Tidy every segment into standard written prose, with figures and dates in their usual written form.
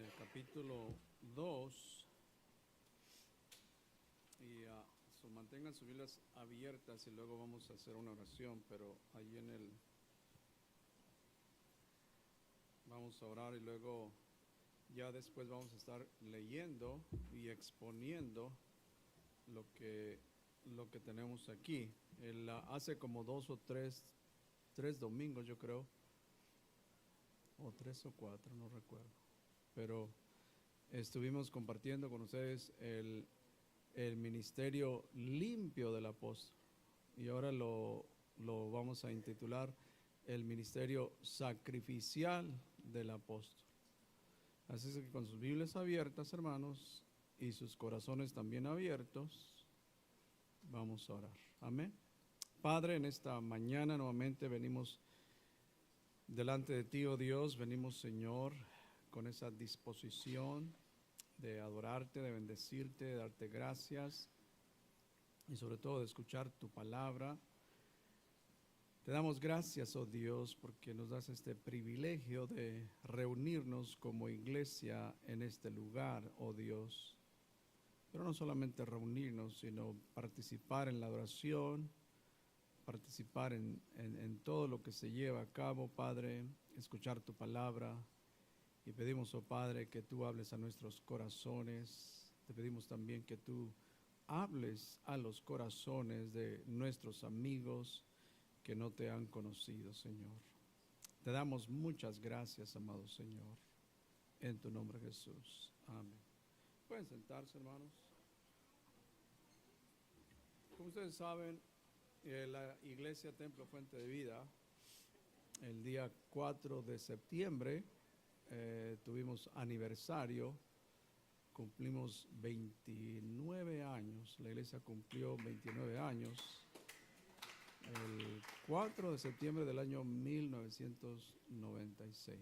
el capítulo 2 y mantengan sus Biblias abiertas y luego vamos a hacer una oración, pero ahí vamos a orar y luego ya después vamos a estar leyendo y exponiendo lo que tenemos aquí. Hace como tres domingos, yo creo, o 3 o 4, no recuerdo, pero estuvimos compartiendo con ustedes el ministerio limpio del apóstol, y ahora lo vamos a intitular el ministerio sacrificial del apóstol. Así es que con sus Biblias abiertas, hermanos, y sus corazones también abiertos, vamos a orar. Amén. Padre, en esta mañana nuevamente venimos delante de ti, oh Dios, venimos, Señor, con esa disposición de adorarte, de bendecirte, de darte gracias y sobre todo de escuchar tu palabra. Te damos gracias, oh Dios, porque nos das este privilegio de reunirnos como iglesia en este lugar, oh Dios. Pero no solamente reunirnos, sino participar en la adoración, participar en todo lo que se lleva a cabo, Padre, escuchar tu palabra. Y pedimos, oh Padre, que tú hables a nuestros corazones. Te pedimos también que tú hables a los corazones de nuestros amigos que no te han conocido, Señor. Te damos muchas gracias, amado Señor, en tu nombre, Jesús. Amén. Pueden sentarse, hermanos. Como ustedes saben, la Iglesia Templo Fuente de Vida, el día 4 de septiembre, tuvimos aniversario, cumplimos 29 años, la iglesia cumplió 29 años, el 4 de septiembre del año 1996.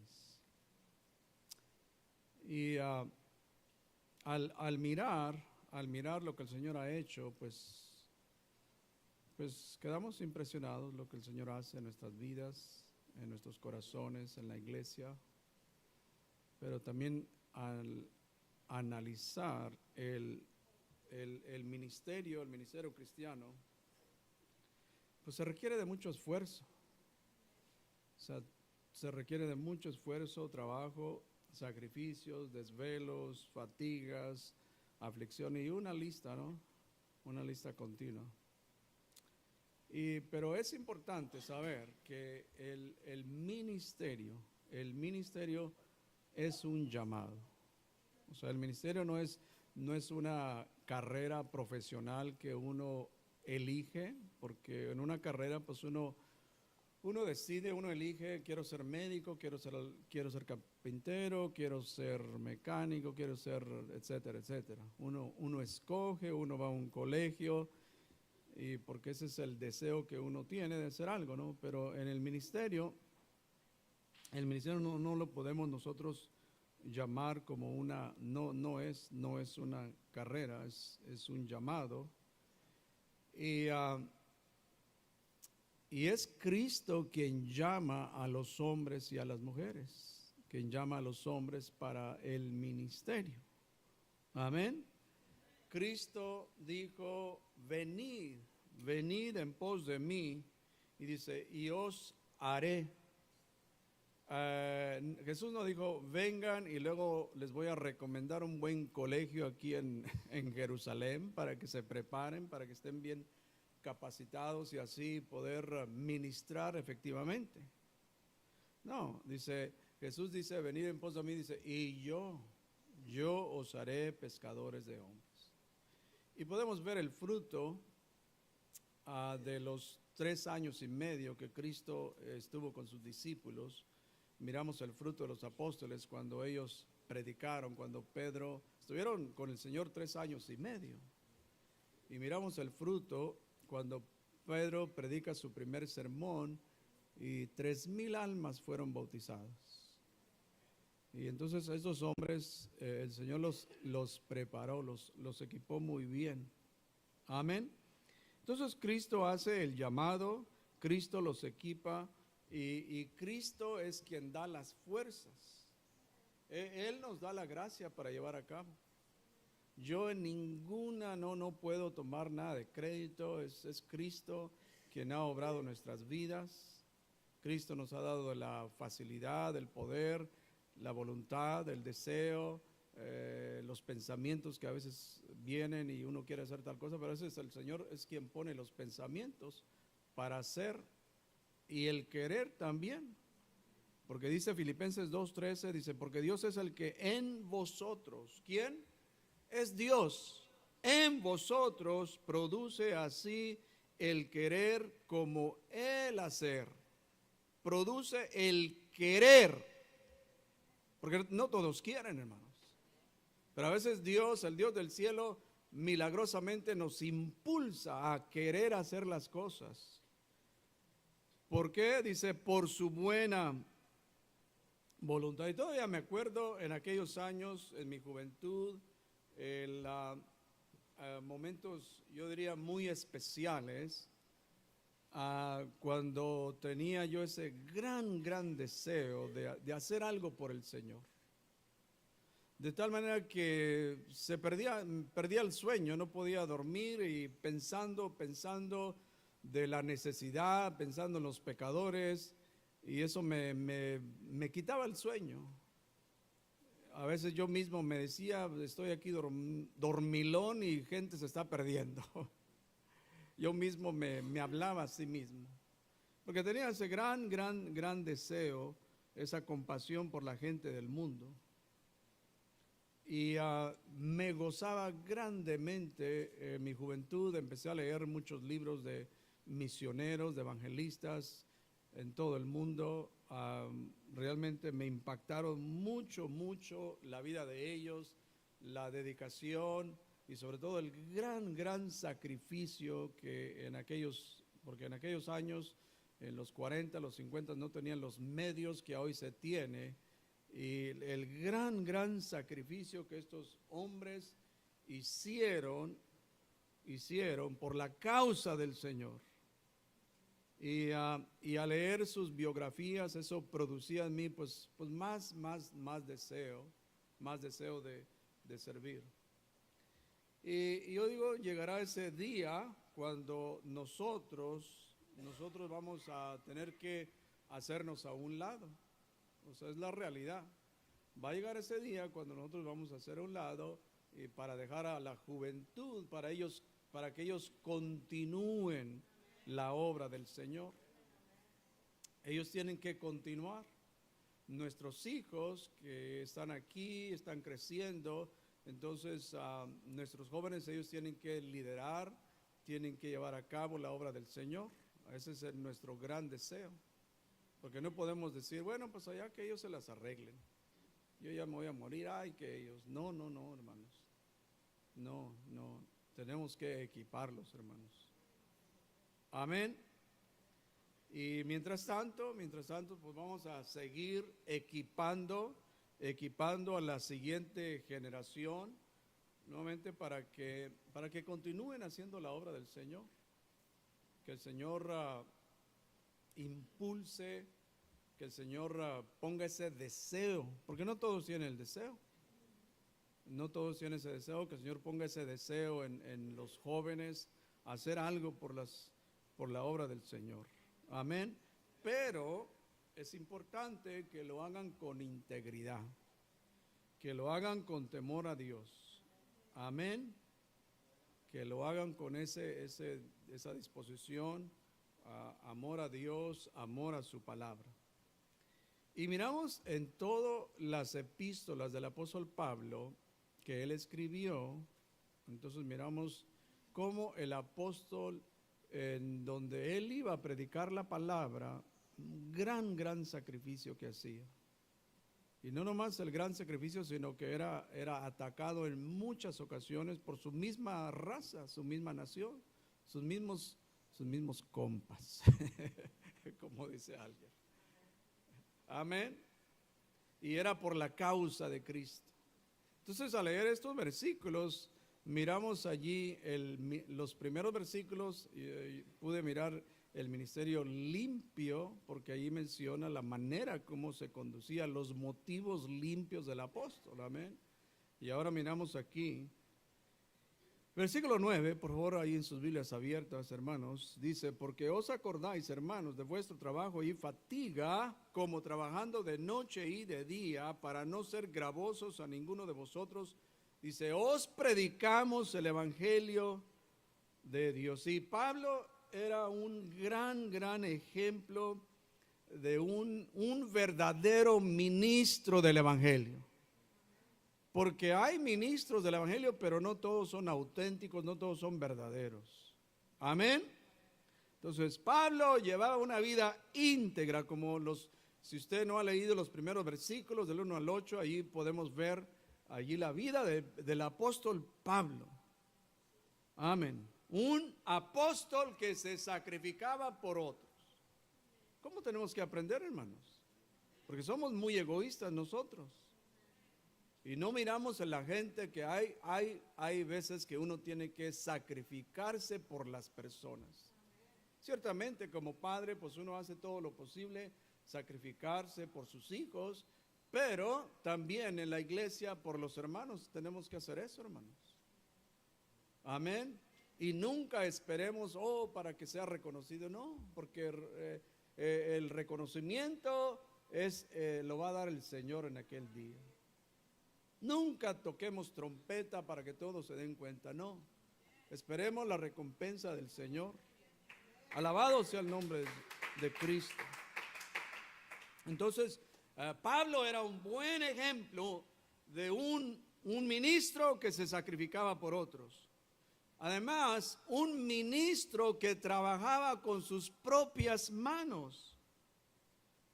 Y al mirar lo que el Señor ha hecho, pues quedamos impresionados lo que el Señor hace en nuestras vidas, en nuestros corazones, en la iglesia. Pero también al analizar el ministerio cristiano, pues se requiere de mucho esfuerzo. O sea, se requiere de mucho esfuerzo, trabajo, sacrificios, desvelos, fatigas, aflicciones y una lista, ¿no? Una lista continua. Pero es importante saber que el ministerio es un llamado. O sea, el ministerio no es una carrera profesional que uno elige, porque en una carrera pues uno decide, uno elige: quiero ser médico, quiero ser carpintero, quiero ser mecánico, quiero ser etcétera, etcétera. Uno escoge, uno va a un colegio, y porque ese es el deseo que uno tiene de hacer algo, ¿no? Pero en el ministerio no lo podemos nosotros llamar como no es una carrera, es un llamado. Y es Cristo quien llama a los hombres y a las mujeres, quien llama a los hombres para el ministerio. Amén. Cristo dijo: venid en pos de mí, y dice: y os haré. Jesús no dijo: vengan y luego les voy a recomendar un buen colegio aquí en Jerusalén para que se preparen, para que estén bien capacitados y así poder ministrar efectivamente. No, Jesús dice: venid en pos de mí, dice, y yo os haré pescadores de hombres. Y podemos ver el fruto de los 3 años y medio que Cristo estuvo con sus discípulos. Miramos el fruto de los apóstoles cuando ellos predicaron, cuando Pedro, estuvieron con el Señor 3 años y medio. Y miramos el fruto cuando Pedro predica su primer sermón y 3,000 almas fueron bautizadas. Y entonces a estos hombres el Señor los preparó, los equipó muy bien. Amén. Entonces Cristo hace el llamado, Cristo los equipa, y Cristo es quien da las fuerzas. Él nos da la gracia para llevar a cabo. Yo en ninguna, no puedo tomar nada de crédito. Es Cristo quien ha obrado nuestras vidas. Cristo nos ha dado la facilidad, el poder, la voluntad, el deseo, los pensamientos que a veces vienen y uno quiere hacer tal cosa, pero a veces el Señor es quien pone los pensamientos para hacer y el querer también. Porque dice Filipenses 2:13, dice, porque Dios es el que en vosotros, ¿quién? Es Dios, en vosotros produce así el querer como el hacer. Produce el querer, porque no todos quieren, hermanos, pero a veces Dios, el Dios del cielo, milagrosamente nos impulsa a querer hacer las cosas. ¿Por qué? Dice, por su buena voluntad. Y todavía me acuerdo en aquellos años, en mi juventud, en momentos, yo diría, muy especiales, cuando tenía yo ese gran deseo de hacer algo por el Señor. De tal manera que se perdía el sueño, no podía dormir y pensando de la necesidad, pensando en los pecadores, y eso me quitaba el sueño. A veces yo mismo me decía, estoy aquí dormilón y gente se está perdiendo. Yo mismo me hablaba a sí mismo, porque tenía ese gran deseo, esa compasión por la gente del mundo. Y me gozaba grandemente en mi juventud. Empecé a leer muchos libros de misioneros, de evangelistas en todo el mundo. Realmente me impactaron mucho la vida de ellos, la dedicación y sobre todo el gran sacrificio que porque en aquellos años, en los 40, los 50, no tenían los medios que hoy se tiene. Y el gran sacrificio que estos hombres hicieron por la causa del Señor. Y al leer sus biografías, eso producía en mí pues más deseo de servir. Y yo digo, llegará ese día cuando nosotros vamos a tener que hacernos a un lado. O sea, es la realidad. Va a llegar ese día cuando nosotros vamos a hacer a un lado para dejar a la juventud, para que ellos continúen la obra del Señor. Ellos tienen que continuar. Nuestros hijos que están aquí, están creciendo, entonces nuestros jóvenes, ellos tienen que liderar, tienen que llevar a cabo la obra del Señor. Ese es nuestro gran deseo. Porque no podemos decir, bueno, pues allá que ellos se las arreglen. Yo ya me voy a morir, ay, que ellos. No, hermanos. No. Tenemos que equiparlos, hermanos. Amén. Y mientras tanto, pues vamos a seguir equipando a la siguiente generación, nuevamente para que continúen haciendo la obra del Señor. Que el Señor impulse, que el Señor ponga ese deseo, porque no todos tienen el deseo. No todos tienen ese deseo, que el Señor ponga ese deseo en los jóvenes, hacer algo por la obra del Señor. Amén. Pero es importante que lo hagan con integridad, que lo hagan con temor a Dios. Amén. Que lo hagan con esa disposición, amor a Dios, amor a su palabra. Y miramos en todas las epístolas del apóstol Pablo que él escribió. Entonces miramos cómo el apóstol, en donde él iba a predicar la palabra, un gran sacrificio que hacía. Y no nomás el gran sacrificio, sino que era atacado en muchas ocasiones por su misma raza, su misma nación, sus mismos compas, como dice alguien. Amén. Y era por la causa de Cristo. Entonces, al leer estos versículos, miramos allí los primeros versículos, pude mirar el ministerio limpio, porque ahí menciona la manera como se conducía, los motivos limpios del apóstol, amén. Y ahora miramos aquí, versículo 9, por favor, ahí en sus Biblias abiertas, hermanos, dice: porque os acordáis, hermanos, de vuestro trabajo y fatiga, como trabajando de noche y de día, para no ser gravosos a ninguno de vosotros. Dice: os predicamos el evangelio de Dios. Y Pablo era un gran ejemplo de un verdadero ministro del evangelio. Porque hay ministros del evangelio, pero no todos son auténticos, no todos son verdaderos. Amén. Entonces Pablo llevaba una vida íntegra, como si usted no ha leído los primeros versículos del 1 al 8, ahí podemos ver allí la vida del apóstol Pablo. Amén. Un apóstol que se sacrificaba por otros. ¿Cómo tenemos que aprender, hermanos? Porque somos muy egoístas nosotros. Y no miramos en la gente que hay veces que uno tiene que sacrificarse por las personas. Ciertamente como padre, pues uno hace todo lo posible, sacrificarse por sus hijos, pero también en la iglesia por los hermanos tenemos que hacer eso, hermanos. Amén. Y nunca esperemos, para que sea reconocido, no, porque el reconocimiento lo va a dar el Señor en aquel día. Nunca toquemos trompeta para que todos se den cuenta, no. Esperemos la recompensa del Señor. Alabado sea el nombre de Cristo. Entonces, Pablo era un buen ejemplo de un ministro que se sacrificaba por otros. Además, un ministro que trabajaba con sus propias manos.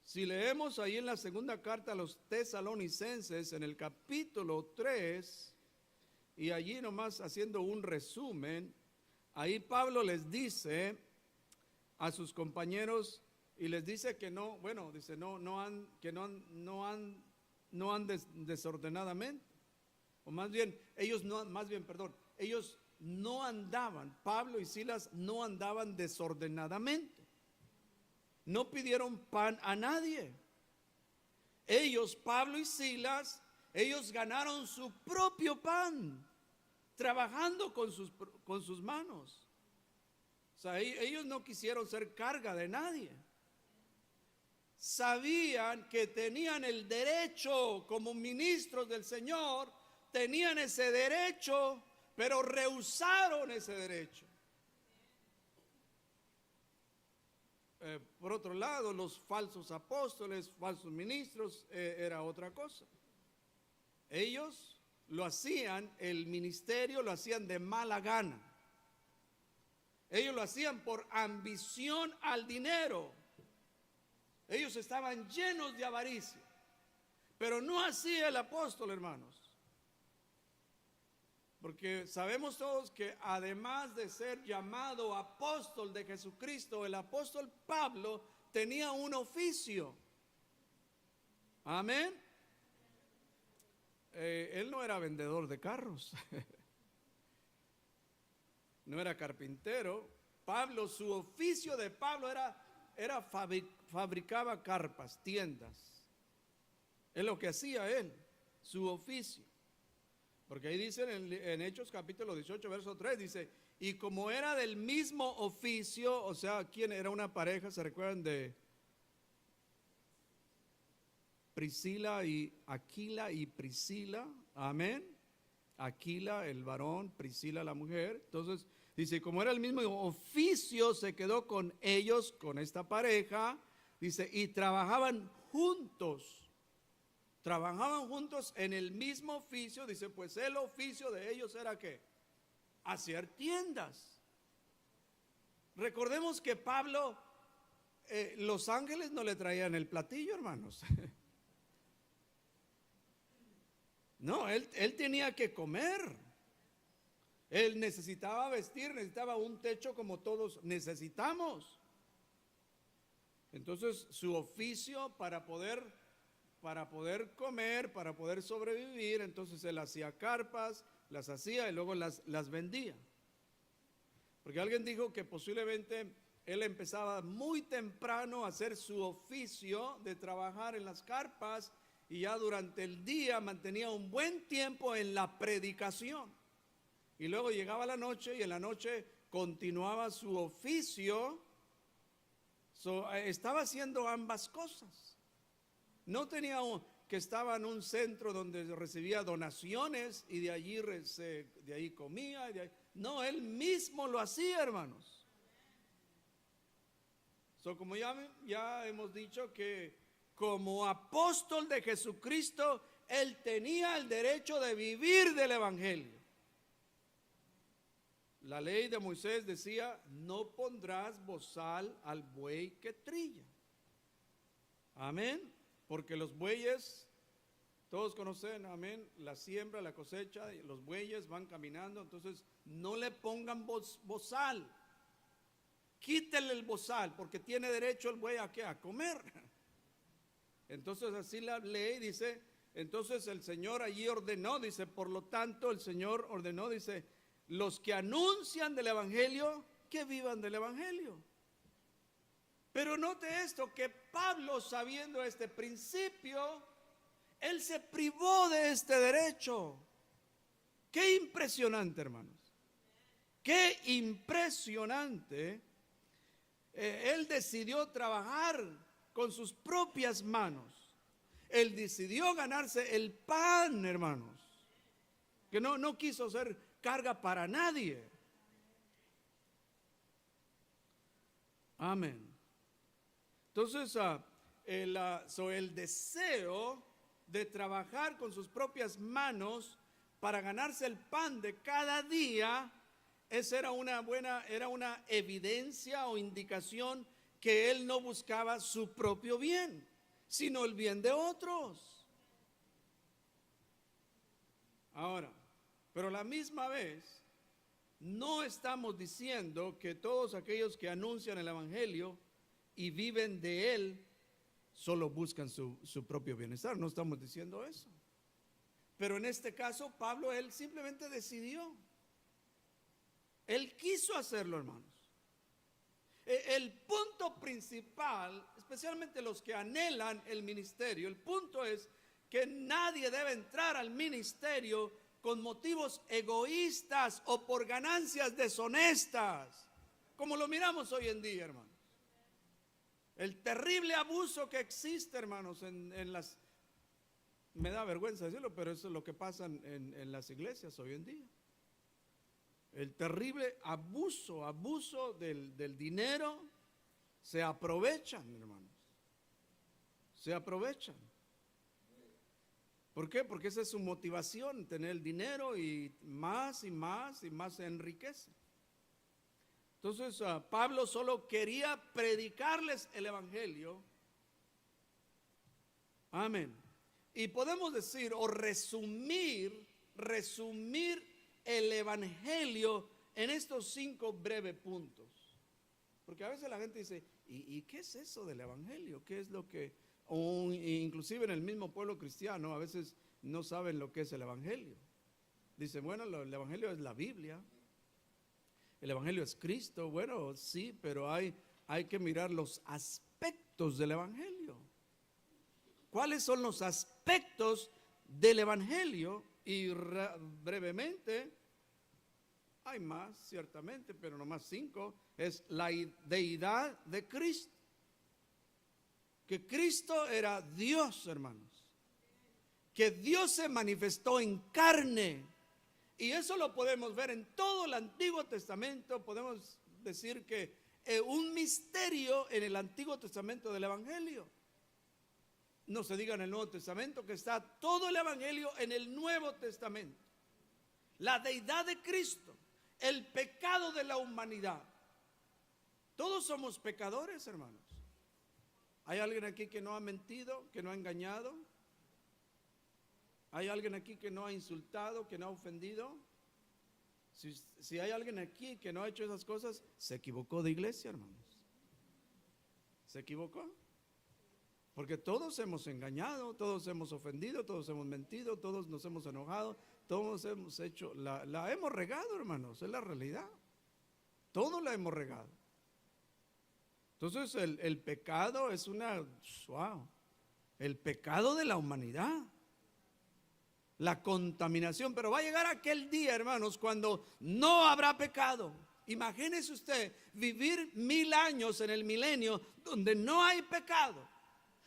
Si leemos ahí en la segunda carta a los tesalonicenses, en el capítulo 3, y allí nomás haciendo un resumen, ahí Pablo les dice a sus compañeros, y les dice que no, bueno, dice no han desordenadamente, o ellos no andaban, Pablo y Silas no andaban desordenadamente. No pidieron pan a nadie. Ellos, Pablo y Silas, ellos ganaron su propio pan, trabajando con sus manos. O sea, ellos no quisieron ser carga de nadie. Sabían que tenían el derecho, como ministros del Señor, tenían ese derecho, pero rehusaron ese derecho. Por otro lado, los falsos apóstoles, falsos ministros, era otra cosa. Ellos lo hacían, el ministerio lo hacían de mala gana. Ellos lo hacían por ambición al dinero. Ellos estaban llenos de avaricia. Pero no así el apóstol, hermanos. Porque sabemos todos que además de ser llamado apóstol de Jesucristo, el apóstol Pablo tenía un oficio. Amén. Él no era vendedor de carros. No era carpintero. Pablo, su oficio de Pablo fabricaba carpas, tiendas. Es lo que hacía él, su oficio. Porque ahí dice en Hechos capítulo 18, verso 3, dice: y como era del mismo oficio, o sea, ¿quién era una pareja? ¿Se recuerdan de Priscila y Aquila y Priscila? Amén. Aquila el varón, Priscila la mujer. Entonces dice, como era el mismo oficio, se quedó con ellos, con esta pareja. Dice, y trabajaban juntos. Trabajaban juntos en el mismo oficio. Dice, pues el oficio de ellos era ¿qué? Hacer tiendas. Recordemos que Pablo, los ángeles no le traían el platillo, hermanos. No, él tenía que comer. Él necesitaba vestir, necesitaba un techo como todos necesitamos. Entonces su oficio para poder comer, para poder sobrevivir, entonces él hacía carpas, las hacía y luego las vendía. Porque alguien dijo que posiblemente él empezaba muy temprano a hacer su oficio de trabajar en las carpas y ya durante el día mantenía un buen tiempo en la predicación. Y luego llegaba la noche y en la noche continuaba su oficio. Estaba haciendo ambas cosas. No tenía que estaba en un centro donde recibía donaciones y de allí, de ahí comía. No, él mismo lo hacía, hermanos. Como ya hemos dicho que como apóstol de Jesucristo, él tenía el derecho de vivir del evangelio. La ley de Moisés decía: no pondrás bozal al buey que trilla. Amén. Porque los bueyes, todos conocen, amén, la siembra, la cosecha, los bueyes van caminando, entonces no le pongan bozal. Quítele el bozal, porque tiene derecho el buey a ¿qué? A comer. Entonces así la ley dice. Entonces el Señor allí ordenó, dice, por lo tanto el Señor ordenó, dice, los que anuncian del evangelio, que vivan del evangelio. Pero note esto, que Pablo, sabiendo este principio, él se privó de este derecho. Qué impresionante, hermanos. Qué impresionante. Él decidió trabajar con sus propias manos. Él decidió ganarse el pan, hermanos. Que no quiso ser carga para nadie. Amén. Entonces, el deseo de trabajar con sus propias manos para ganarse el pan de cada día, esa era una evidencia o indicación que él no buscaba su propio bien, sino el bien de otros. Ahora, pero a la misma vez, no estamos diciendo que todos aquellos que anuncian el evangelio y viven de él solo buscan su propio bienestar. No estamos diciendo eso. Pero en este caso, Pablo, él simplemente decidió. Él quiso hacerlo, hermanos. El punto principal, especialmente los que anhelan el ministerio, el punto es que nadie debe entrar al ministerio con motivos egoístas o por ganancias deshonestas, como lo miramos hoy en día, hermanos. El terrible abuso que existe, hermanos, en las... Me da vergüenza decirlo, pero eso es lo que pasa en las iglesias hoy en día. El terrible abuso del dinero. Se aprovechan, hermanos. Se aprovechan. ¿Por qué? Porque esa es su motivación, tener el dinero y más se enriquece. Entonces, Pablo solo quería predicarles el evangelio. Amén. Y podemos decir o resumir el evangelio en estos 5 breves puntos. Porque a veces la gente dice, ¿y qué es eso del evangelio? ¿Qué es lo que...? O inclusive en el mismo pueblo cristiano a veces no saben lo que es el evangelio. Dicen, bueno, el evangelio es la Biblia. El evangelio es Cristo. Bueno, sí, pero hay que mirar los aspectos del evangelio. ¿Cuáles son los aspectos del evangelio? Y brevemente, hay más ciertamente, pero nomás 5, es la deidad de Cristo. Que Cristo era Dios, hermanos. Que Dios se manifestó en carne. Y eso lo podemos ver en todo el Antiguo Testamento. Podemos decir que un misterio en el Antiguo Testamento del Evangelio. No se diga en el Nuevo Testamento, que está todo el Evangelio en el Nuevo Testamento. La deidad de Cristo, el pecado de la humanidad. Todos somos pecadores, hermanos. ¿Hay alguien aquí que no ha mentido, que no ha engañado? ¿Hay alguien aquí que no ha insultado, que no ha ofendido? Si hay alguien aquí que no ha hecho esas cosas, se equivocó de iglesia, hermanos. ¿Se equivocó? Porque todos hemos engañado, todos hemos ofendido, todos hemos mentido, todos nos hemos enojado, todos hemos hecho, la hemos regado, hermanos, es la realidad. Todos la hemos regado. Entonces el pecado es el pecado de la humanidad, la contaminación. Pero va a llegar aquel día, hermanos, cuando no habrá pecado. Imagínese usted vivir 1000 años en el milenio donde no hay pecado,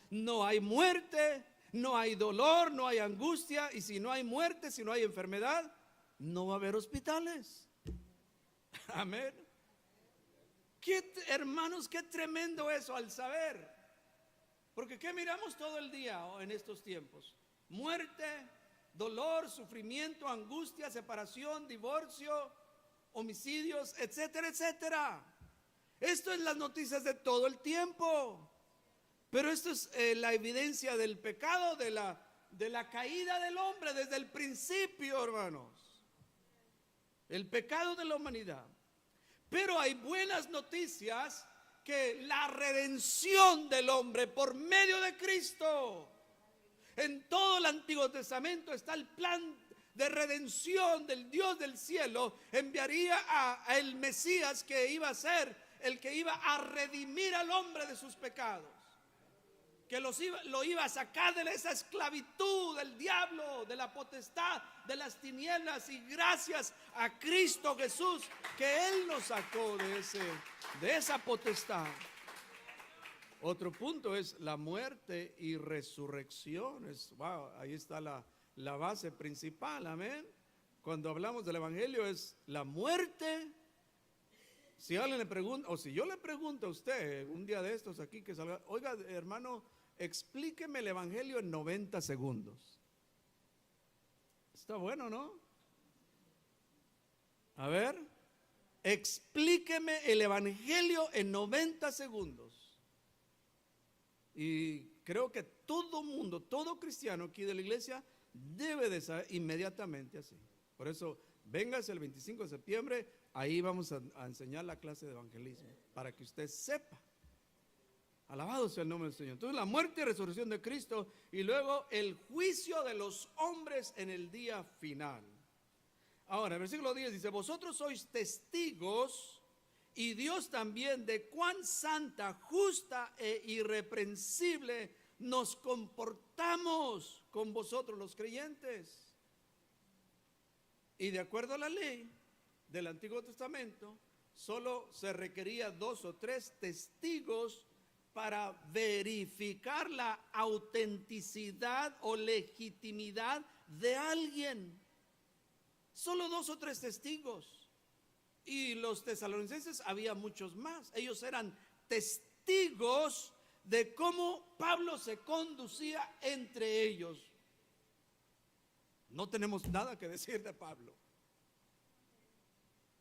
no hay muerte, no hay dolor, no hay angustia. Y si no hay muerte, si no hay enfermedad, no va a haber hospitales. Amén. Hermanos, qué tremendo eso al saber. Porque ¿qué miramos todo el día en estos tiempos? Muerte, dolor, sufrimiento, angustia, separación, divorcio, homicidios, etcétera, etcétera. Esto es las noticias de todo el tiempo. Pero esto es la evidencia del pecado, de la caída del hombre desde el principio, hermanos. El pecado de la humanidad. Pero hay buenas noticias, que la redención del hombre por medio de Cristo. En todo el Antiguo Testamento está el plan de redención del Dios del cielo. Enviaría a el Mesías, que iba a ser el que iba a redimir al hombre de sus pecados, que lo iba a sacar de esa esclavitud del diablo, de la potestad, de las tinieblas. Y gracias a Cristo Jesús, que Él nos sacó de esa potestad. Otro punto es la muerte y resurrección. Ahí está la base principal, amén. Cuando hablamos del evangelio es la muerte. Si alguien le pregunta, o si yo le pregunto a usted un día de estos aquí que salga, oiga, hermano, explíqueme el evangelio en 90 segundos. Está bueno, ¿no? A ver, explíqueme el evangelio en 90 segundos. Y creo que todo mundo, todo cristiano aquí de la iglesia debe de saber inmediatamente así. Por eso, véngase el 25 de septiembre, ahí vamos a enseñar la clase de evangelismo, para que usted sepa. Alabado sea el nombre del Señor. Entonces, la muerte y resurrección de Cristo, y luego el juicio de los hombres en el día final. Ahora, el versículo 10 dice: vosotros sois testigos, y Dios también, de cuán santa, justa e irreprensible nos comportamos con vosotros los creyentes. Y de acuerdo a la ley del Antiguo Testamento, solo se requería 2 o 3 testigos para verificar la autenticidad o legitimidad de alguien. Solo 2 o 3 testigos. Y los tesalonicenses había muchos más. Ellos eran testigos de cómo Pablo se conducía entre ellos. No tenemos nada que decir de Pablo.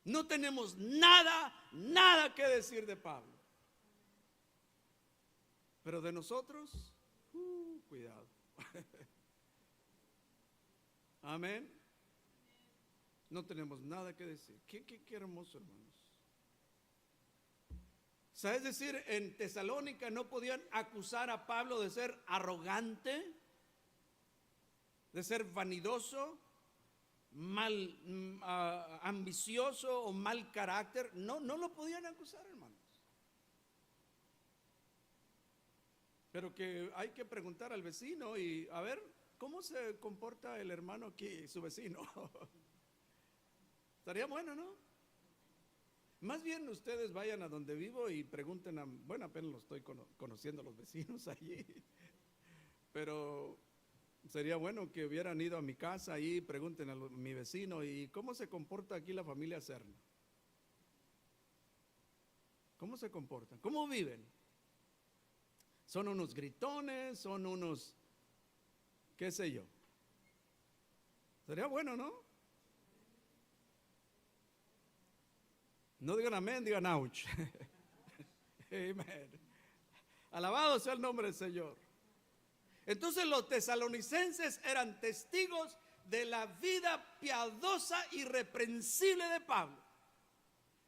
No tenemos nada que decir de Pablo. Pero de nosotros, cuidado. Amén. No tenemos nada que decir. Qué hermoso, hermanos. ¿Sabes decir? En Tesalónica no podían acusar a Pablo de ser arrogante, de ser vanidoso, ambicioso o mal carácter. No lo podían acusar, hermanos. Pero que hay que preguntar al vecino y a ver cómo se comporta el hermano aquí, su vecino. Estaría bueno, ¿no? Más bien ustedes vayan a donde vivo y pregunten bueno, apenas lo estoy conociendo a los vecinos allí, pero sería bueno que hubieran ido a mi casa y pregunten a mi vecino: ¿y cómo se comporta aquí la familia Serna? ¿Cómo se comportan? ¿Cómo viven? ¿Son unos gritones? ¿Son unos, qué sé yo? Sería bueno, ¿no? No digan amén, digan ouch. Amén. Alabado sea el nombre del Señor. Entonces los tesalonicenses eran testigos de la vida piadosa y irreprensible de Pablo.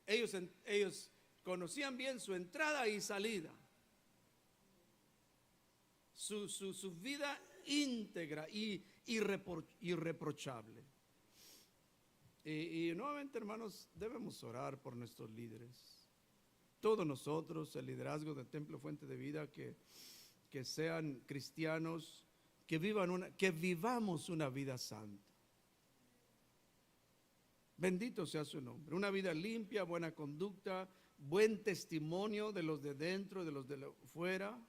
Ellos conocían bien su entrada y salida, su vida íntegra y irreprochable. Y nuevamente, hermanos, debemos orar por nuestros líderes. todos nosotros, el liderazgo del Templo Fuente de Vida, que sean cristianos, que vivamos una vida santa. Bendito sea su nombre. Una vida limpia, buena conducta, buen testimonio de los de dentro, de los de fuera,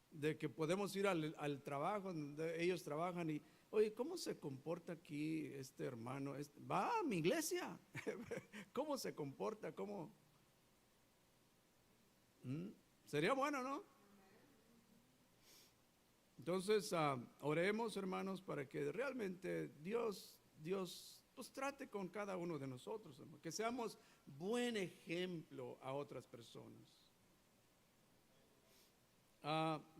de que podemos ir al trabajo donde ellos trabajan y, oye, ¿cómo se comporta aquí este hermano? Va a mi iglesia. ¿Cómo se comporta? ¿Cómo? Sería bueno, ¿no? Entonces, oremos, hermanos, para que realmente Dios pues trate con cada uno de nosotros, hermano, que seamos buen ejemplo a otras personas.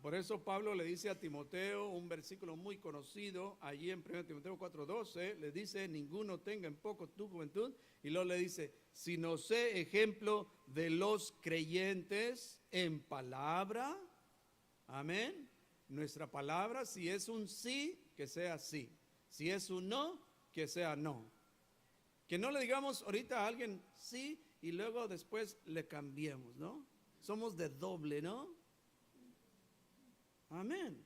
Por eso Pablo le dice a Timoteo, un versículo muy conocido, allí en 1 Timoteo 4:12, le dice, ninguno tenga en poco tu juventud, y luego le dice, sino sé ejemplo de los creyentes en palabra, amén, nuestra palabra, si es un sí, que sea sí, si es un no, que sea no, que no le digamos ahorita a alguien sí, y luego después le cambiemos, ¿no? Somos de doble, ¿no? Amén.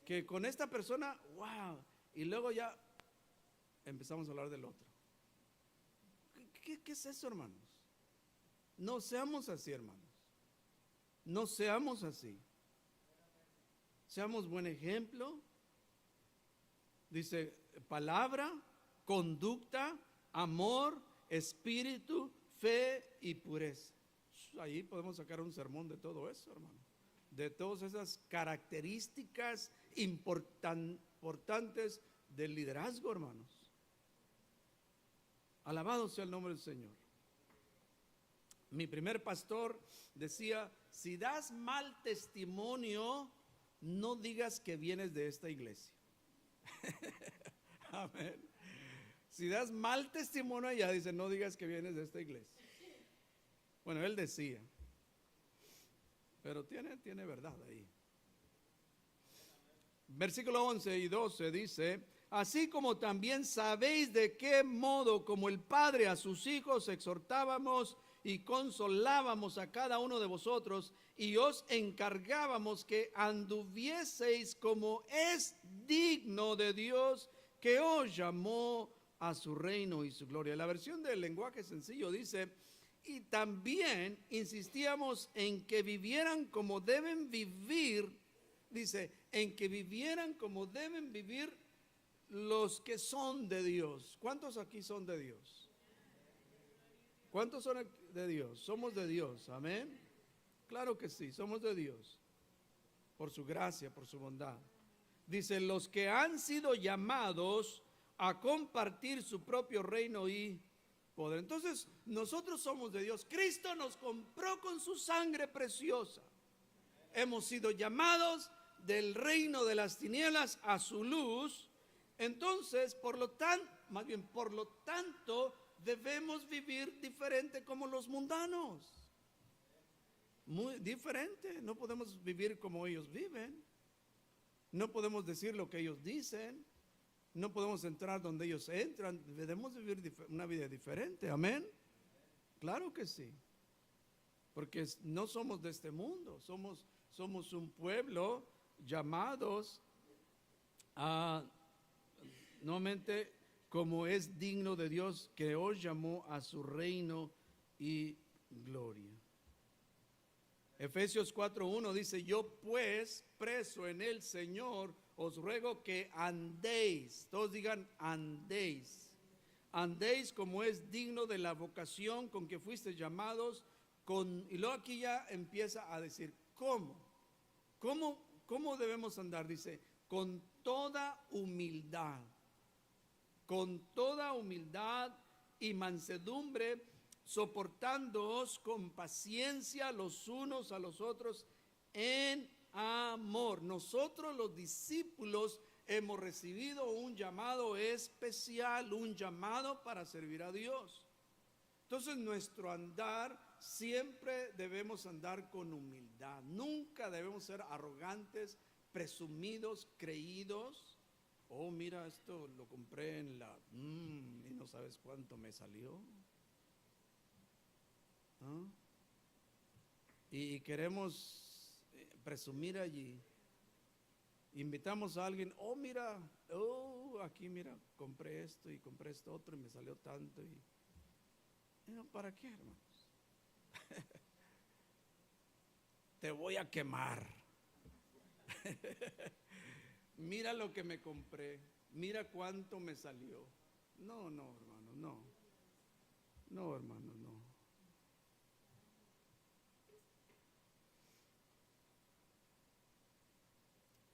Que con esta persona, wow, y luego ya empezamos a hablar del otro. ¿Qué es eso, hermanos? No seamos así, hermanos. No seamos así. Seamos buen ejemplo. Dice, palabra, conducta, amor, espíritu, fe y pureza. Ahí podemos sacar un sermón de todo eso, hermano. De todas esas características importantes del liderazgo, hermanos. Alabado sea el nombre del Señor. Mi primer pastor decía, si das mal testimonio, no digas que vienes de esta iglesia. Amén. Si das mal testimonio, ya dice, no digas que vienes de esta iglesia. Bueno, él decía, pero tiene verdad ahí. Versículo 11 y 12 dice, así como también sabéis de qué modo como el Padre a sus hijos exhortábamos y consolábamos a cada uno de vosotros y os encargábamos que anduvieseis como es digno de Dios que os llamó a su reino y su gloria. La versión del lenguaje sencillo dice, y también insistíamos en que vivieran como deben vivir, dice, en que vivieran como deben vivir los que son de Dios. ¿Cuántos aquí son de Dios? ¿Cuántos son de Dios? Somos de Dios, amén. Claro que sí, somos de Dios, por su gracia, por su bondad. Dice, los que han sido llamados a compartir su propio reino y poder. Entonces, nosotros somos de Dios. Cristo nos compró con su sangre preciosa. Hemos sido llamados del reino de las tinieblas a su luz. Entonces, por lo tanto, debemos vivir diferente como los mundanos. Muy diferente. No podemos vivir como ellos viven. No podemos decir lo que ellos dicen. No podemos entrar donde ellos entran. Debemos vivir una vida diferente. Amén. Claro que sí. Porque no somos de este mundo. Somos un pueblo llamados a, nuevamente, como es digno de Dios que os llamó a su reino y gloria. Efesios 4:1 dice, yo pues, preso en el Señor, os ruego que andéis, todos digan andéis, andéis como es digno de la vocación con que fuisteis llamados, y luego aquí ya empieza a decir, ¿cómo debemos andar? Dice, con toda humildad y mansedumbre, soportándoos con paciencia los unos a los otros en amor. Nosotros los discípulos hemos recibido un llamado especial, un llamado para servir a Dios. Entonces nuestro andar siempre debemos andar con humildad. Nunca debemos ser arrogantes, presumidos, creídos. Oh, mira, esto lo compré en y no sabes cuánto me salió. ¿Ah? Y queremos presumir allí. Invitamos a alguien, oh mira, oh aquí mira, compré esto y compré esto otro y me salió tanto. Y no, ¿para qué, hermanos? Te voy a quemar. Mira lo que me compré, mira cuánto me salió. No, no, hermano, no. No, hermano, no.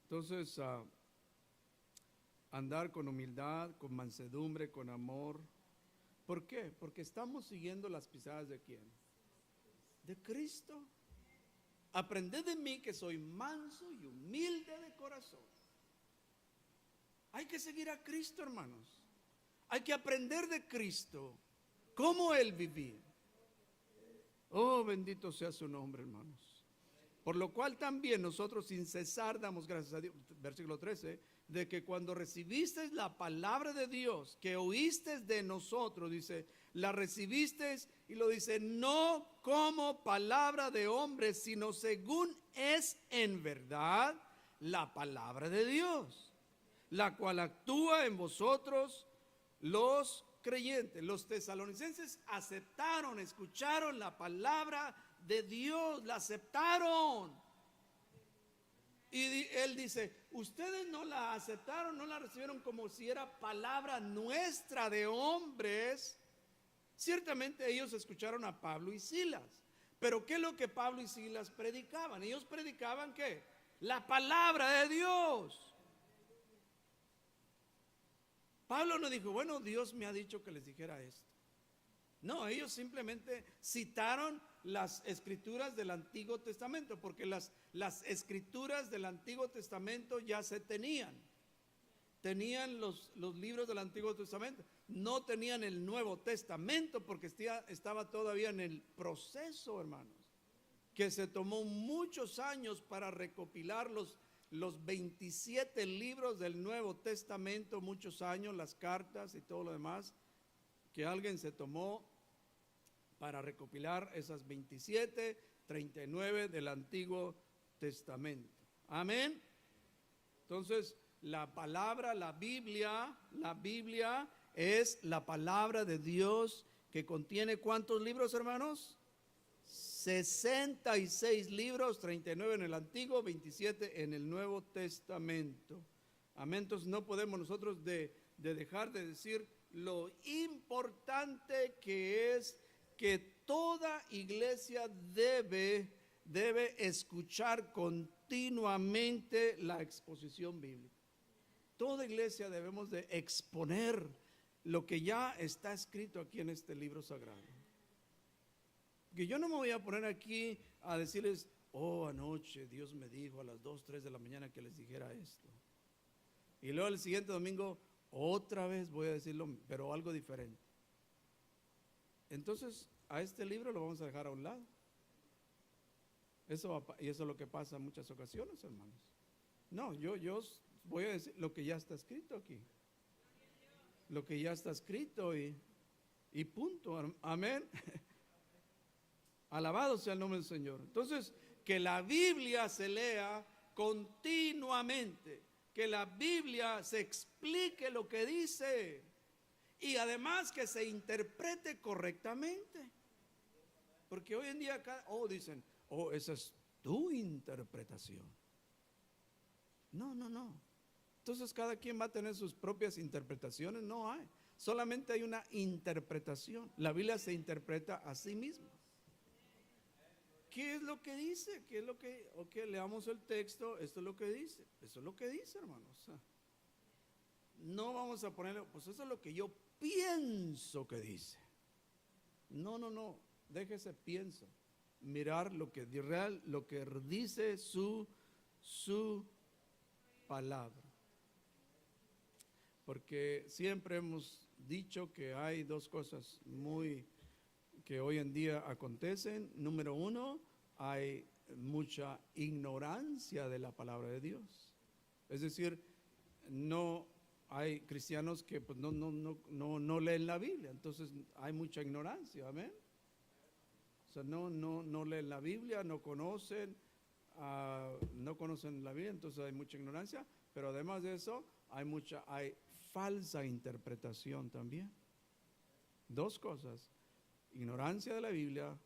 Entonces, andar con humildad, con mansedumbre, con amor. ¿Por qué? Porque estamos siguiendo las pisadas de ¿quién? De Cristo. Aprended de mí que soy manso y humilde de corazón. Hay que seguir a Cristo, hermanos. Hay que aprender de Cristo cómo Él vivía. Oh, bendito sea su nombre, hermanos. Por lo cual también nosotros sin cesar damos gracias a Dios, versículo 13, de que cuando recibisteis la palabra de Dios, que oísteis de nosotros, dice, la recibisteis, y lo dice, no como palabra de hombre, sino según es en verdad la palabra de Dios, la cual actúa en vosotros los creyentes. Los tesalonicenses aceptaron, escucharon la palabra de Dios, la aceptaron. Y él dice, ustedes no la aceptaron, no la recibieron como si era palabra nuestra de hombres. Ciertamente ellos escucharon a Pablo y Silas, pero ¿qué es lo que Pablo y Silas predicaban? Ellos predicaban ¿qué? La palabra de Dios. Pablo no dijo, bueno, Dios me ha dicho que les dijera esto. No, ellos simplemente citaron las escrituras del Antiguo Testamento, porque las escrituras del Antiguo Testamento ya se tenían. Tenían los libros del Antiguo Testamento, no tenían el Nuevo Testamento, porque estaba todavía en el proceso, hermanos, que se tomó muchos años para recopilar los 27 libros del Nuevo Testamento, muchos años, las cartas y todo lo demás, que alguien se tomó para recopilar esas 27, 39 del Antiguo Testamento. Amén. Entonces, la palabra, la Biblia es la palabra de Dios que contiene ¿cuántos libros, hermanos? 66 libros, 39 en el Antiguo, 27 en el Nuevo Testamento. Amén. Entonces no podemos nosotros de dejar de decir lo importante que es que toda iglesia debe escuchar continuamente la exposición bíblica. Toda iglesia debemos de exponer lo que ya está escrito aquí en este libro sagrado. Que yo no me voy a poner aquí a decirles, oh, anoche Dios me dijo a las 2, 3 de la mañana que les dijera esto. Y luego el siguiente domingo, otra vez voy a decirlo, pero algo diferente. Entonces, a este libro lo vamos a dejar a un lado. Y eso es lo que pasa en muchas ocasiones, hermanos. No, yo voy a decir lo que ya está escrito aquí. Lo que ya está escrito y punto. Amén. Alabado sea el nombre del Señor. Entonces, que la Biblia se lea continuamente, que la Biblia se explique lo que dice y además que se interprete correctamente. Porque hoy en día dicen, esa es tu interpretación. No. Entonces cada quien va a tener sus propias interpretaciones. No hay, solamente hay una interpretación. La Biblia se interpreta a sí misma. ¿Qué es lo que dice? ¿Qué es lo que? Ok, leamos el texto, esto es lo que dice. Eso es lo que dice, hermanos. No vamos a ponerle, pues eso es lo que yo pienso que dice. No, déjese pienso. Mirar lo que dice su palabra. Porque siempre hemos dicho que hay dos cosas que hoy en día acontecen. Número uno, hay mucha ignorancia de la palabra de Dios. Es decir, no hay cristianos que pues, no leen la Biblia, entonces hay mucha ignorancia, amén. sea, no leen la Biblia, no conocen la Biblia, entonces hay mucha ignorancia, pero además de eso hay falsa interpretación también. Dos cosas: ignorancia de la Biblia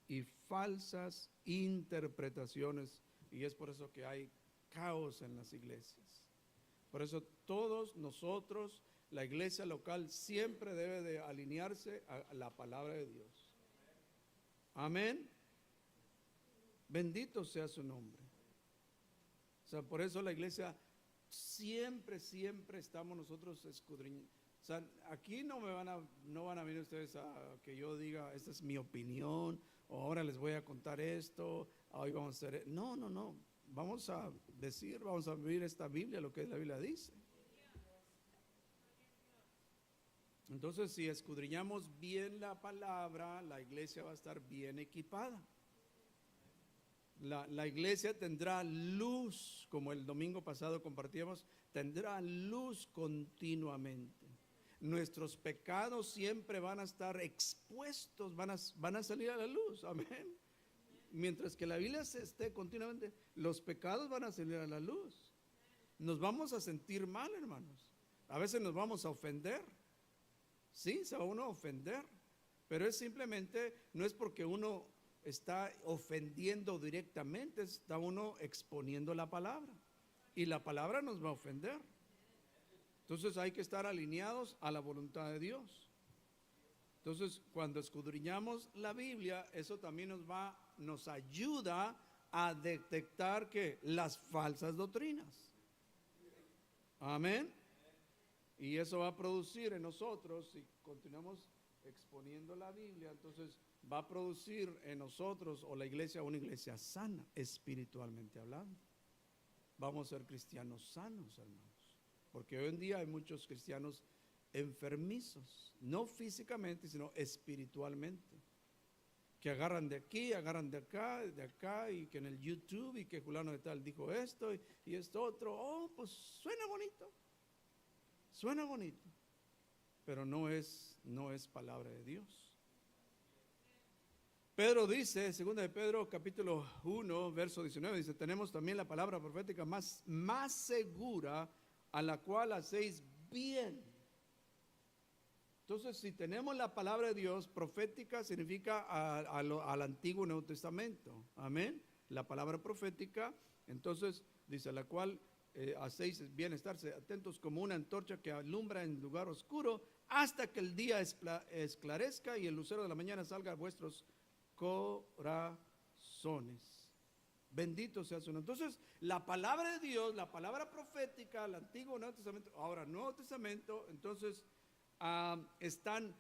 y falsas interpretaciones, y es por eso que hay caos en las iglesias. Por eso todos nosotros, la iglesia local, siempre debe de alinearse a la palabra de Dios. Amén. Bendito sea su nombre. O sea, por eso la iglesia siempre estamos nosotros escudriñando. O sea, aquí no van a venir ustedes a que yo diga, esta es mi opinión, o ahora les voy a contar esto, hoy vamos a hacer. No. Vamos a abrir esta Biblia, lo que la Biblia dice. Entonces, si escudriñamos bien la palabra, la iglesia va a estar bien equipada. La iglesia tendrá luz, como el domingo pasado compartíamos, tendrá luz continuamente. Nuestros pecados siempre van a estar expuestos, van a salir a la luz, amén. Mientras que la Biblia se esté continuamente, los pecados van a salir a la luz. Nos vamos a sentir mal, hermanos. A veces nos vamos a ofender. Sí, se va uno a ofender, pero es simplemente, no es porque uno está ofendiendo directamente, está uno exponiendo la palabra, y la palabra nos va a ofender. Entonces hay que estar alineados a la voluntad de Dios. Entonces, cuando escudriñamos la Biblia, eso también nos ayuda a detectar que las falsas doctrinas. Amén. Y eso va a producir en nosotros, si continuamos exponiendo la Biblia, entonces va a producir en nosotros o la iglesia una iglesia sana, espiritualmente hablando. Vamos a ser cristianos sanos, hermanos, porque hoy en día hay muchos cristianos enfermizos, no físicamente, sino espiritualmente, que agarran de aquí, agarran de acá, y que en el YouTube, y que fulano de tal dijo esto y esto otro. Oh, pues suena bonito, pero no es palabra de Dios. Pedro dice, 2 de Pedro capítulo 1 verso 19, dice: tenemos también la palabra profética más segura, a la cual hacéis bien. Entonces, si tenemos la palabra de Dios, profética significa al Antiguo y Nuevo Testamento, amén. La palabra profética, entonces dice, la cual hacéis bien estarse atentos como una antorcha que alumbra en lugar oscuro, hasta que el día esclarezca y el lucero de la mañana salga a vuestros corazones. Bendito sea su nombre. Entonces, la palabra de Dios, la palabra profética, el Antiguo y Nuevo Testamento, ahora Nuevo Testamento, entonces están,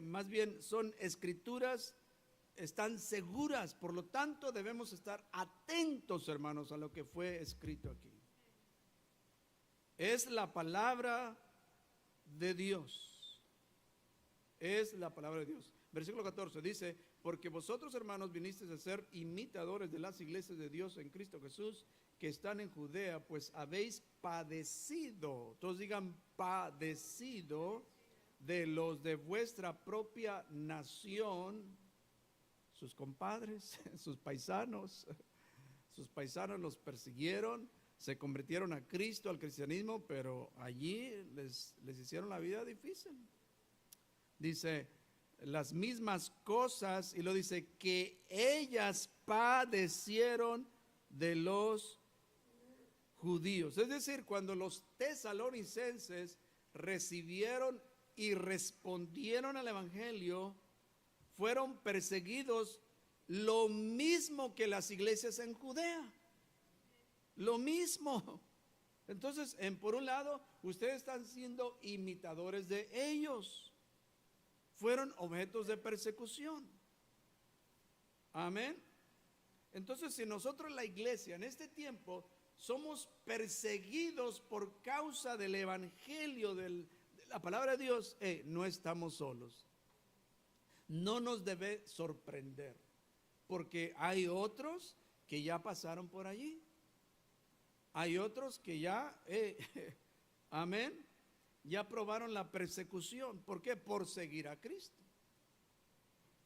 más bien son escrituras, están seguras. Por lo tanto, debemos estar atentos, hermanos, a lo que fue escrito aquí. Es la palabra de Dios. Es la palabra de Dios. Versículo 14 dice: porque vosotros, hermanos, vinisteis a ser imitadores de las iglesias de Dios en Cristo Jesús, que están en Judea, pues habéis padecido, todos digan padecido, de los de vuestra propia nación, sus compadres, sus paisanos los persiguieron, se convirtieron a Cristo, al cristianismo, pero allí les hicieron la vida difícil. Dice, las mismas cosas, y lo dice, que ellas padecieron de los judíos. Es decir, cuando los tesalonicenses recibieron y respondieron al evangelio, fueron perseguidos lo mismo que las iglesias en Judea. Lo mismo. Entonces, por un lado, ustedes están siendo imitadores de ellos. Fueron objetos de persecución. Amén. Entonces, si nosotros, la iglesia, en este tiempo somos perseguidos por causa del evangelio, de la palabra de Dios, no estamos solos. No nos debe sorprender, porque hay otros que ya pasaron por allí. Hay otros que ya, amén, ya probaron la persecución. ¿Por qué? Por seguir a Cristo.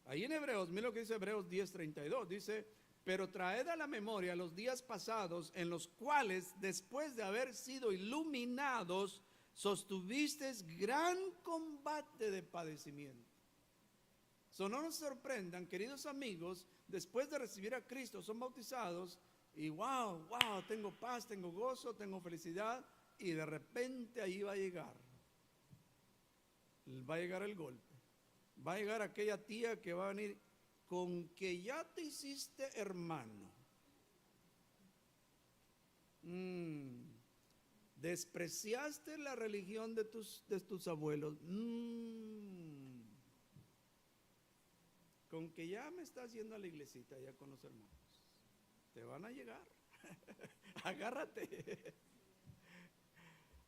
Ahí en Hebreos, mira lo que dice Hebreos 10:32, dice: pero traed a la memoria los días pasados en los cuales, después de haber sido iluminados, sostuvisteis gran combate de padecimiento. So, no nos sorprendan, queridos amigos, después de recibir a Cristo, son bautizados y wow, tengo paz, tengo gozo, tengo felicidad, y de repente ahí va a llegar el golpe, va a llegar aquella tía que va a venir con que ya te hiciste hermano. Despreciaste la religión de tus abuelos. Con que ya me estás yendo a la iglesita ya con los hermanos. Te van a llegar. Agárrate.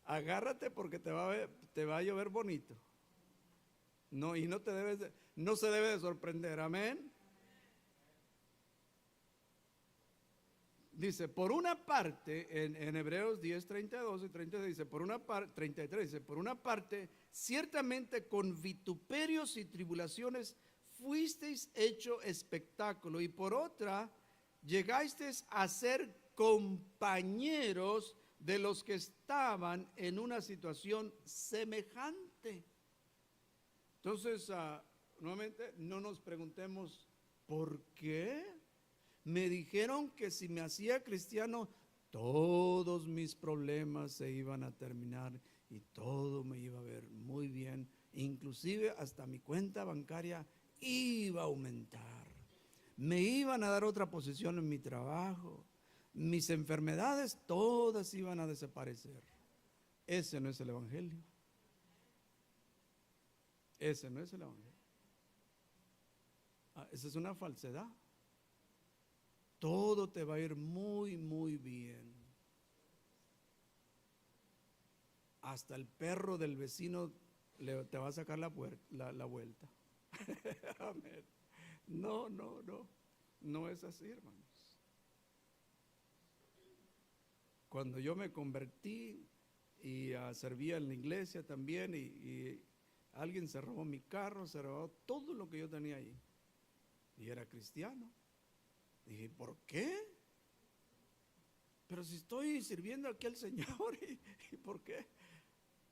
Agárrate porque te va a llover bonito. No, y no se debe de sorprender. Amén. Dice, por una parte, en Hebreos 10:32 y 33 dice, por una parte, 33 dice, por una parte, ciertamente con vituperios y tribulaciones fuisteis hecho espectáculo, y por otra, llegasteis a ser compañeros de los que estaban en una situación semejante. Entonces, nuevamente, no nos preguntemos, ¿por qué? Me dijeron que si me hacía cristiano, todos mis problemas se iban a terminar y todo me iba a ver muy bien. Inclusive hasta mi cuenta bancaria iba a aumentar. Me iban a dar otra posición en mi trabajo. Mis enfermedades todas iban a desaparecer. Ese no es el evangelio. Ese no es el evangelio. Esa es una falsedad. Todo te va a ir muy, muy bien. Hasta el perro del vecino te va a sacar la vuelta. Amén. No es así, hermanos. Cuando yo me convertí y servía en la iglesia también, y alguien se robó mi carro, se robó todo lo que yo tenía ahí, y era cristiano. Dije, ¿por qué? Pero si estoy sirviendo aquí al Señor, ¿y por qué?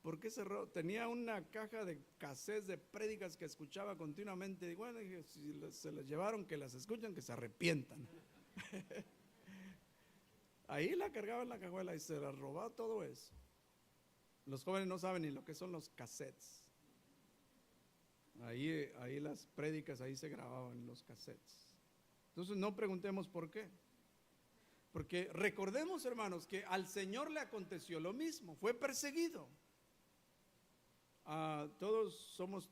¿Por qué cerró? Tenía una caja de cassettes de prédicas que escuchaba continuamente. Y bueno, dije, si se las llevaron, que las escuchan, que se arrepientan. Ahí la cargaba en la cajuela y se la robaba todo eso. Los jóvenes no saben ni lo que son los cassettes. Ahí las prédicas, ahí se grababan en los cassettes. Entonces no preguntemos por qué. Porque recordemos, hermanos, que al Señor le aconteció lo mismo, fue perseguido. Todos somos,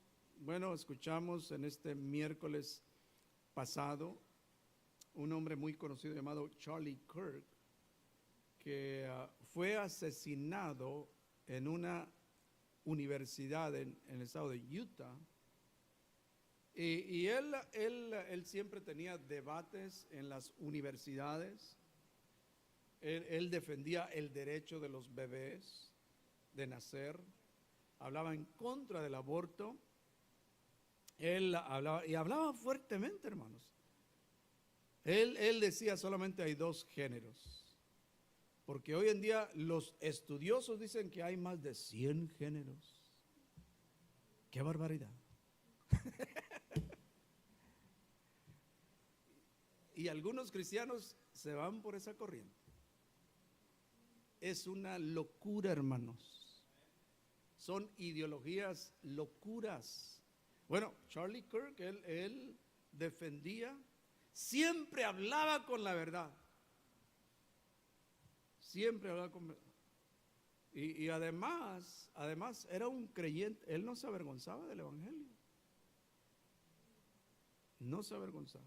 escuchamos en este miércoles pasado un hombre muy conocido llamado Charlie Kirk, que fue asesinado en una universidad en el estado de Utah. Y él siempre tenía debates en las universidades. Él defendía el derecho de los bebés de nacer, hablaba en contra del aborto. Él hablaba fuertemente, hermanos. Él decía solamente hay dos géneros, porque hoy en día los estudiosos dicen que hay más de 100 géneros. ¡Qué barbaridad! Y algunos cristianos se van por esa corriente. Es una locura, hermanos. Son ideologías locuras. Bueno, Charlie Kirk, él defendía, siempre hablaba con la verdad. Siempre hablaba con verdad. Y además era un creyente. Él no se avergonzaba del evangelio. No se avergonzaba.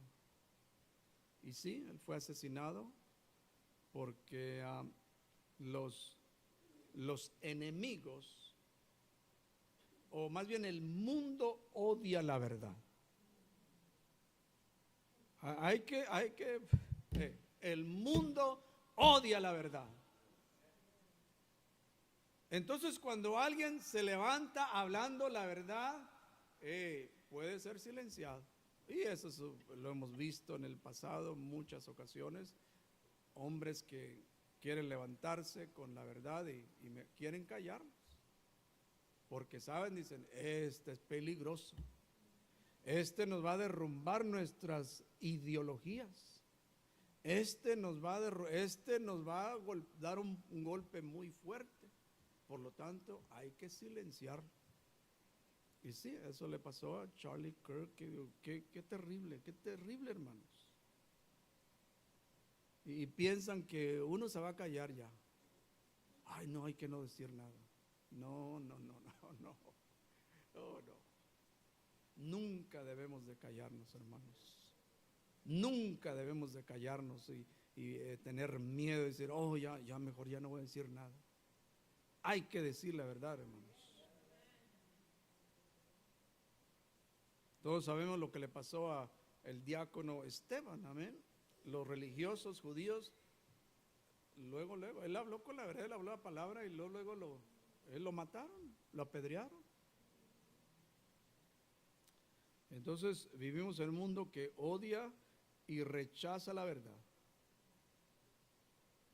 Y sí, él fue asesinado porque los enemigos, o más bien el mundo, odia la verdad. El mundo odia la verdad. Entonces, cuando alguien se levanta hablando la verdad, puede ser silenciado. Y eso lo hemos visto en el pasado en muchas ocasiones. Hombres que quieren levantarse con la verdad y quieren callarnos. Porque saben, dicen, este es peligroso. Este nos va a derrumbar nuestras ideologías. Este nos va a dar un golpe muy fuerte. Por lo tanto, hay que silenciarlo. Y sí, eso le pasó a Charlie Kirk. Qué terrible, hermanos. Y piensan que uno se va a callar ya. Ay, no, hay que no decir nada. No. Nunca debemos de callarnos, hermanos. Nunca debemos de callarnos y tener miedo de decir, oh, ya mejor ya no voy a decir nada. Hay que decir la verdad, hermanos. Todos sabemos lo que le pasó a el diácono Esteban, amén. Los religiosos judíos, luego, él habló con la verdad, él habló la palabra y luego lo mataron, lo apedrearon. Entonces vivimos en un mundo que odia y rechaza la verdad.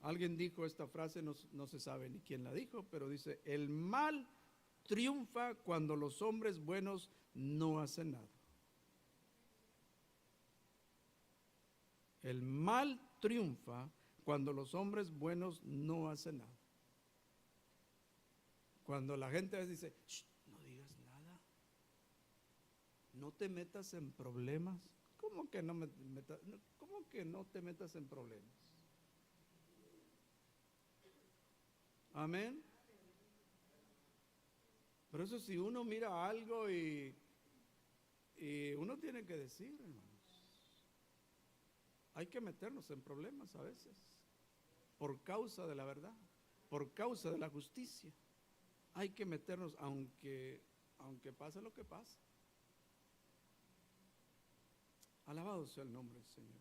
Alguien dijo esta frase, no se sabe ni quién la dijo, pero dice, el mal triunfa cuando los hombres buenos no hacen nada. El mal triunfa cuando los hombres buenos no hacen nada. Cuando la gente a veces dice, no digas nada, no te metas en problemas. ¿Cómo que no te metas en problemas? Amén. Por eso si uno mira algo y uno tiene que decir, hermanos, hay que meternos en problemas a veces, por causa de la verdad, por causa de la justicia. Hay que meternos aunque pase lo que pase. Alabado sea el nombre del Señor.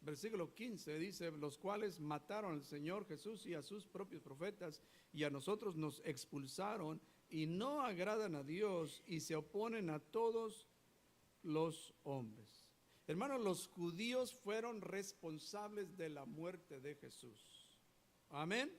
Versículo 15 dice, los cuales mataron al Señor Jesús y a sus propios profetas, y a nosotros nos expulsaron, y no agradan a Dios, y se oponen a todos los hombres. Hermanos, los judíos fueron responsables de la muerte de Jesús. Amén.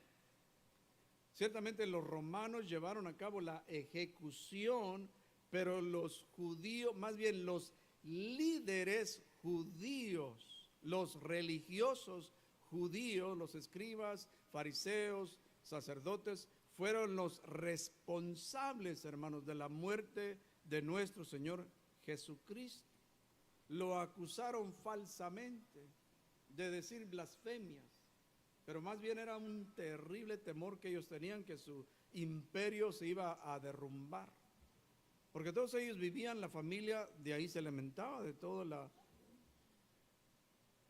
Ciertamente los romanos llevaron a cabo la ejecución, pero los judíos, más bien los líderes judíos, los religiosos judíos, los escribas, fariseos, sacerdotes, fueron los responsables, hermanos, de la muerte de nuestro Señor Jesucristo. Lo acusaron falsamente de decir blasfemias, pero más bien era un terrible temor que ellos tenían, que su imperio se iba a derrumbar, porque todos ellos vivían, la familia de ahí se lamentaba de todo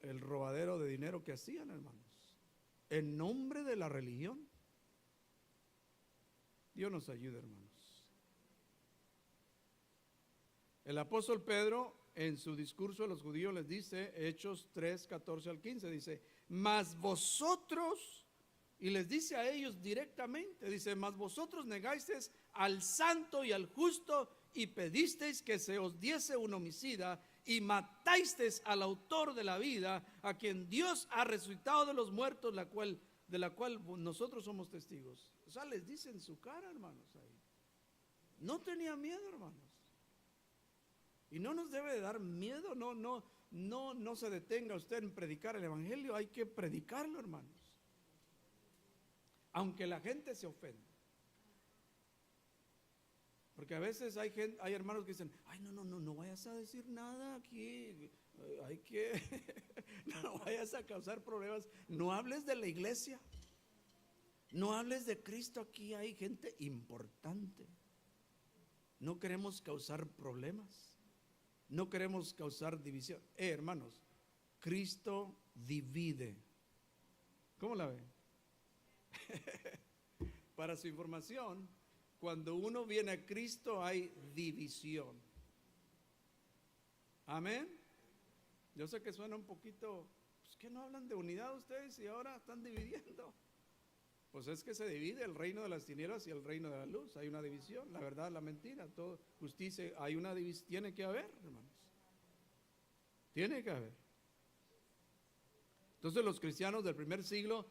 el robadero de dinero que hacían, hermanos, en nombre de la religión. Dios nos ayude, hermanos. El apóstol Pedro en su discurso a los judíos les dice, Hechos 3, 14 al 15, dice, mas vosotros, y les dice a ellos directamente, dice, mas vosotros negasteis al santo y al justo y pedisteis que se os diese un homicida y matasteis al autor de la vida, a quien Dios ha resucitado de los muertos, de la cual nosotros somos testigos. O sea, les dice en su cara, hermanos, ahí. No tenía miedo, hermanos. Y no nos debe de dar miedo, no se detenga usted en predicar el evangelio, hay que predicarlo, hermanos. Aunque la gente se ofenda. Porque a veces hay hermanos que dicen, ay, no vayas a decir nada aquí, hay que, no vayas a causar problemas, no hables de la iglesia, no hables de Cristo, aquí hay gente importante. No queremos causar problemas. No queremos causar división. Hermanos, Cristo divide. ¿Cómo la ve? Para su información, cuando uno viene a Cristo hay división. Amén. Yo sé que suena un poquito, pues que no hablan de unidad ustedes y ahora están dividiendo. Pues es que se divide el reino de las tinieblas y el reino de la luz. Hay una división, la verdad, la mentira, todo, justicia, hay una división, tiene que haber, hermanos. Tiene que haber. Entonces los cristianos del primer siglo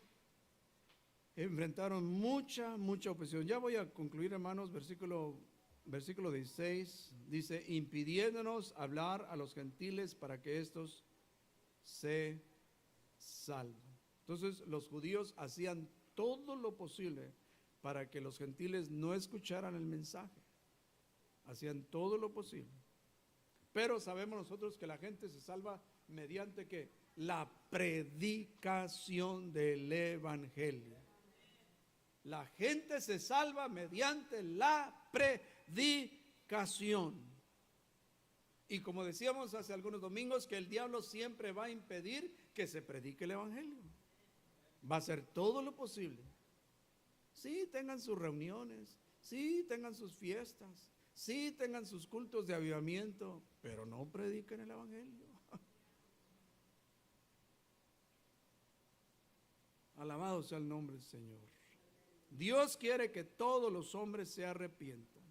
enfrentaron mucha oposición. Ya voy a concluir, hermanos, versículo 16, dice, impidiéndonos hablar a los gentiles para que estos se salven. Entonces los judíos hacían todo lo posible para que los gentiles no escucharan el mensaje. Hacían todo lo posible. Pero sabemos nosotros que la gente se salva mediante que la predicación del evangelio. La gente se salva mediante la predicación. Y como decíamos hace algunos domingos, que el diablo siempre va a impedir que se predique el evangelio. Va a hacer todo lo posible. Sí, tengan sus reuniones, sí, tengan sus fiestas, sí, tengan sus cultos de avivamiento, pero no prediquen el evangelio. Alabado sea el nombre del Señor. Dios quiere que todos los hombres se arrepientan.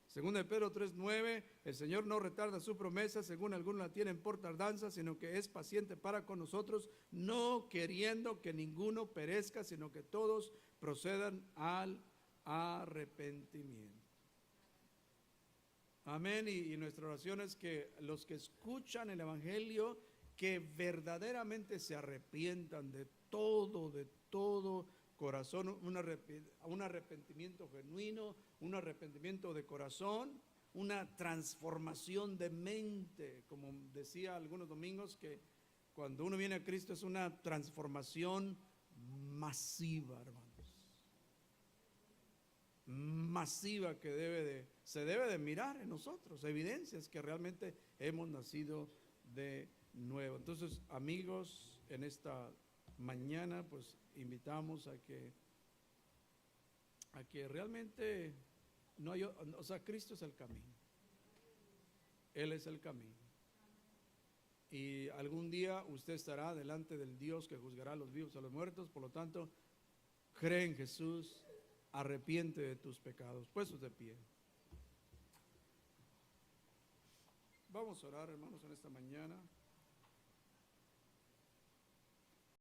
Según de Pedro 3:9, el Señor no retarda su promesa, según algunos la tienen por tardanza, sino que es paciente para con nosotros, no queriendo que ninguno perezca, sino que todos procedan al arrepentimiento. Amén. Y nuestra oración es que los que escuchan el evangelio, que verdaderamente se arrepientan de todo corazón, un arrepentimiento genuino, un arrepentimiento de corazón, una transformación de mente, como decía algunos domingos, que cuando uno viene a Cristo es una transformación masiva, hermanos. Masiva que se debe de mirar en nosotros, evidencias que realmente hemos nacido de nuevo. Entonces, amigos, en esta mañana pues invitamos a que realmente no hay, o sea, Cristo es el camino. Él es el camino. Y algún día usted estará delante del Dios que juzgará a los vivos y a los muertos. Por lo tanto, cree en Jesús, arrepiente de tus pecados. Puestos de pie. Vamos a orar, hermanos, en esta mañana.